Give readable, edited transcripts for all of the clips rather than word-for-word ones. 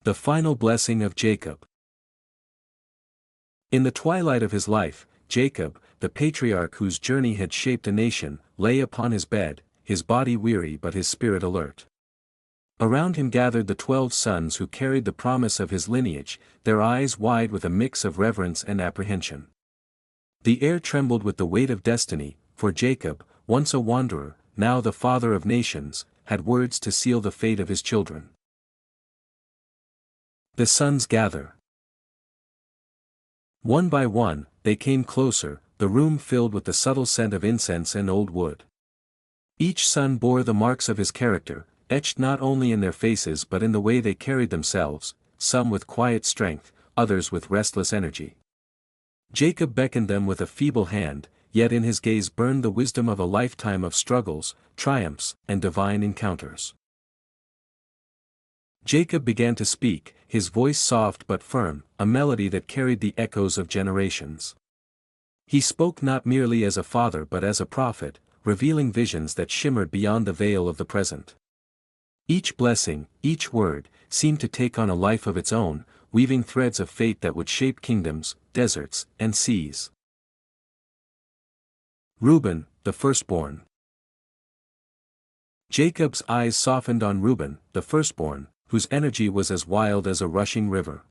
The final blessing of Jacob. In the twilight of his life, Jacob, the patriarch whose journey had shaped a nation, lay upon his bed, his body weary but his spirit alert. Around him gathered the 12 sons who carried the promise of his lineage, their eyes wide with a mix of reverence and apprehension. The air trembled with the weight of destiny, for Jacob, once a wanderer, now the father of nations, had words to seal the fate of his children. The sons gather. One by one, they came closer, the room filled with the subtle scent of incense and old wood. Each son bore the marks of his character, etched not only in their faces but in the way they carried themselves, some with quiet strength, others with restless energy. Jacob beckoned them with a feeble hand, yet in his gaze burned the wisdom of a lifetime of struggles, triumphs, and divine encounters. Jacob began to speak, his voice soft but firm, a melody that carried the echoes of generations. He spoke not merely as a father but as a prophet, revealing visions that shimmered beyond the veil of the present. Each blessing, each word, seemed to take on a life of its own, weaving threads of fate that would shape kingdoms, deserts, and seas. Reuben, the firstborn. Jacob's eyes softened on Reuben, the firstborn, whose energy was as wild as a rushing river.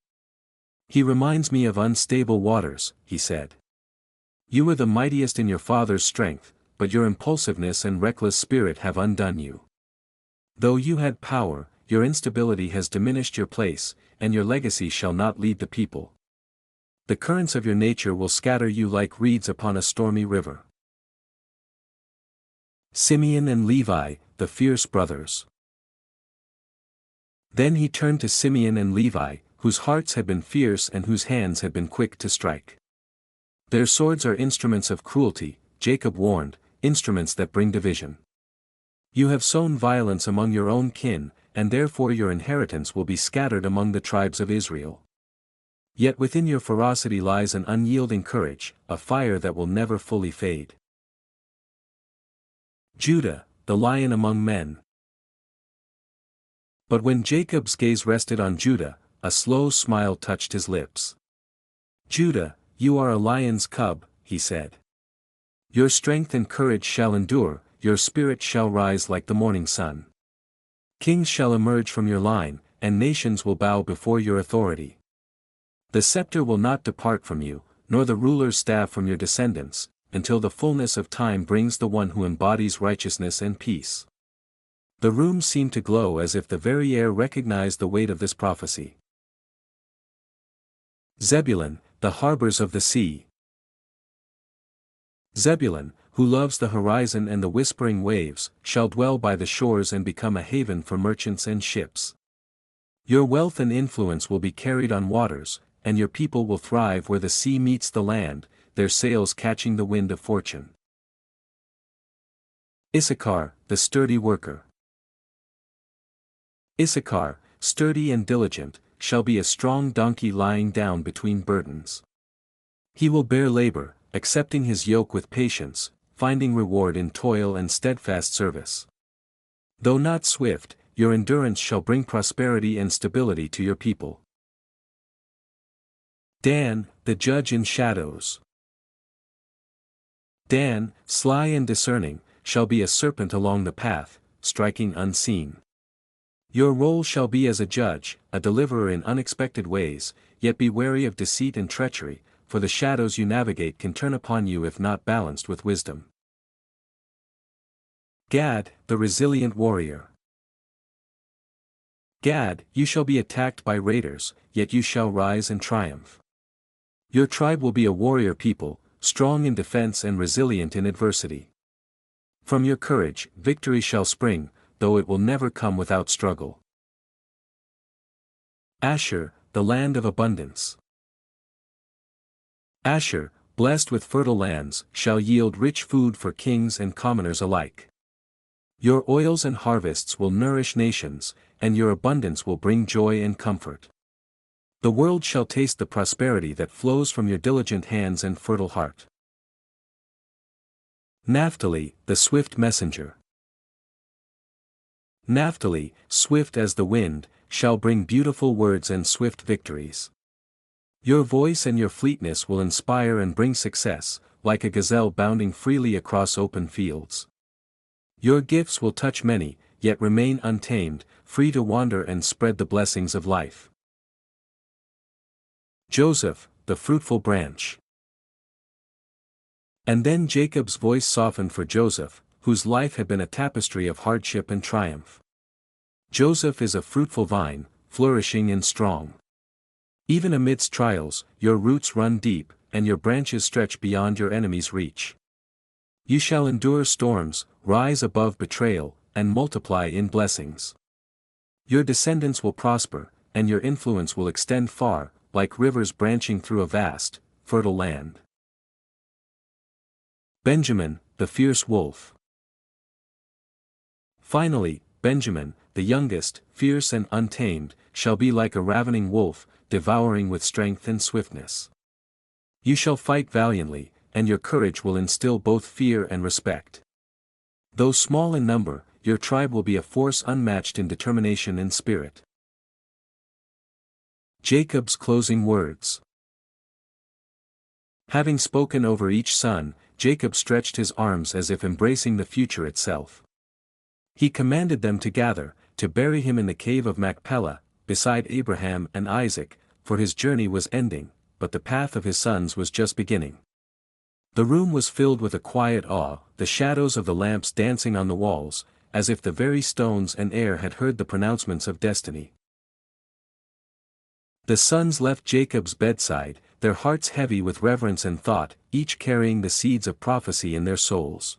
"He reminds me of unstable waters," he said. "You were the mightiest in your father's strength, but your impulsiveness and reckless spirit have undone you. Though you had power, your instability has diminished your place, and your legacy shall not lead the people. The currents of your nature will scatter you like reeds upon a stormy river." Simeon and Levi, the fierce brothers. Then he turned to Simeon and Levi, whose hearts had been fierce and whose hands had been quick to strike. "Their swords are instruments of cruelty," Jacob warned, "instruments that bring division. You have sown violence among your own kin, and therefore your inheritance will be scattered among the tribes of Israel. Yet within your ferocity lies an unyielding courage, a fire that will never fully fade." Judah, the lion among men. But when Jacob's gaze rested on Judah, a slow smile touched his lips. "Judah, you are a lion's cub," he said. "Your strength and courage shall endure, your spirit shall rise like the morning sun. Kings shall emerge from your line, and nations will bow before your authority. The scepter will not depart from you, nor the ruler's staff from your descendants, until the fullness of time brings the one who embodies righteousness and peace." The room seemed to glow as if the very air recognized the weight of this prophecy. Zebulun, the harbors of the sea. Zebulun, who loves the horizon and the whispering waves, shall dwell by the shores and become a haven for merchants and ships. Your wealth and influence will be carried on waters, and your people will thrive where the sea meets the land, their sails catching the wind of fortune. Issachar, the sturdy worker. Issachar, sturdy and diligent, shall be a strong donkey lying down between burdens. He will bear labor, accepting his yoke with patience, finding reward in toil and steadfast service. Though not swift, your endurance shall bring prosperity and stability to your people. Dan, the judge in shadows. Dan, sly and discerning, shall be a serpent along the path, striking unseen. Your role shall be as a judge, a deliverer in unexpected ways, yet be wary of deceit and treachery, for the shadows you navigate can turn upon you if not balanced with wisdom. Gad, the resilient warrior. Gad, you shall be attacked by raiders, yet you shall rise and triumph. Your tribe will be a warrior people, strong in defense and resilient in adversity. From your courage, victory shall spring, though it will never come without struggle. Asher, the land of abundance. Asher, blessed with fertile lands, shall yield rich food for kings and commoners alike. Your oils and harvests will nourish nations, and your abundance will bring joy and comfort. The world shall taste the prosperity that flows from your diligent hands and fertile heart. Naphtali, the swift messenger. Naphtali, swift as the wind, shall bring beautiful words and swift victories. Your voice and your fleetness will inspire and bring success, like a gazelle bounding freely across open fields. Your gifts will touch many, yet remain untamed, free to wander and spread the blessings of life. Joseph, the fruitful branch. And then Jacob's voice softened for Joseph, whose life had been a tapestry of hardship and triumph. Joseph is a fruitful vine, flourishing and strong. Even amidst trials, your roots run deep, and your branches stretch beyond your enemy's reach. You shall endure storms, rise above betrayal, and multiply in blessings. Your descendants will prosper, and your influence will extend far, like rivers branching through a vast, fertile land. Benjamin, the fierce wolf. Finally, Benjamin, the youngest, fierce and untamed, shall be like a ravening wolf, devouring with strength and swiftness. You shall fight valiantly, and your courage will instill both fear and respect. Though small in number, your tribe will be a force unmatched in determination and spirit. Jacob's closing words. Having spoken over each son, Jacob stretched his arms as if embracing the future itself. He commanded them to gather, to bury him in the cave of Machpelah, beside Abraham and Isaac, for his journey was ending, but the path of his sons was just beginning. The room was filled with a quiet awe, the shadows of the lamps dancing on the walls, as if the very stones and air had heard the pronouncements of destiny. The sons left Jacob's bedside, their hearts heavy with reverence and thought, each carrying the seeds of prophecy in their souls.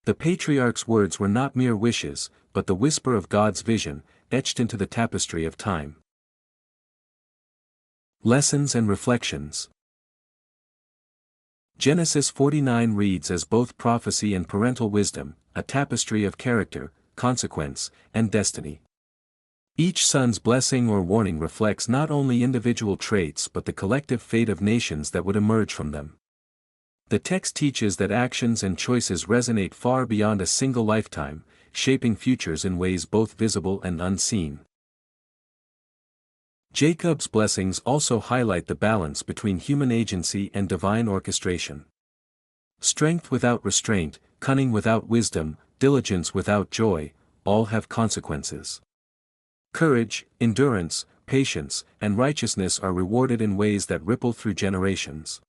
The patriarch's words were not mere wishes, but the whisper of God's vision, etched into the tapestry of time. Lessons and reflections. Genesis 49 reads as both prophecy and parental wisdom, a tapestry of character, consequence, and destiny. Each son's blessing or warning reflects not only individual traits but the collective fate of nations that would emerge from them. The text teaches that actions and choices resonate far beyond a single lifetime, shaping futures in ways both visible and unseen. Jacob's blessings also highlight the balance between human agency and divine orchestration. Strength without restraint, cunning without wisdom, diligence without joy, all have consequences. Courage, endurance, patience, and righteousness are rewarded in ways that ripple through generations.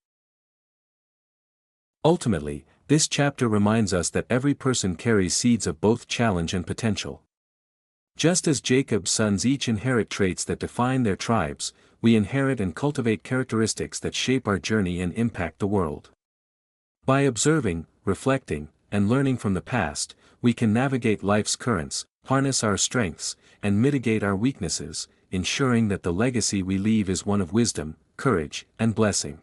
Ultimately, this chapter reminds us that every person carries seeds of both challenge and potential. Just as Jacob's sons each inherit traits that define their tribes, we inherit and cultivate characteristics that shape our journey and impact the world. By observing, reflecting, and learning from the past, we can navigate life's currents, harness our strengths, and mitigate our weaknesses, ensuring that the legacy we leave is one of wisdom, courage, and blessing.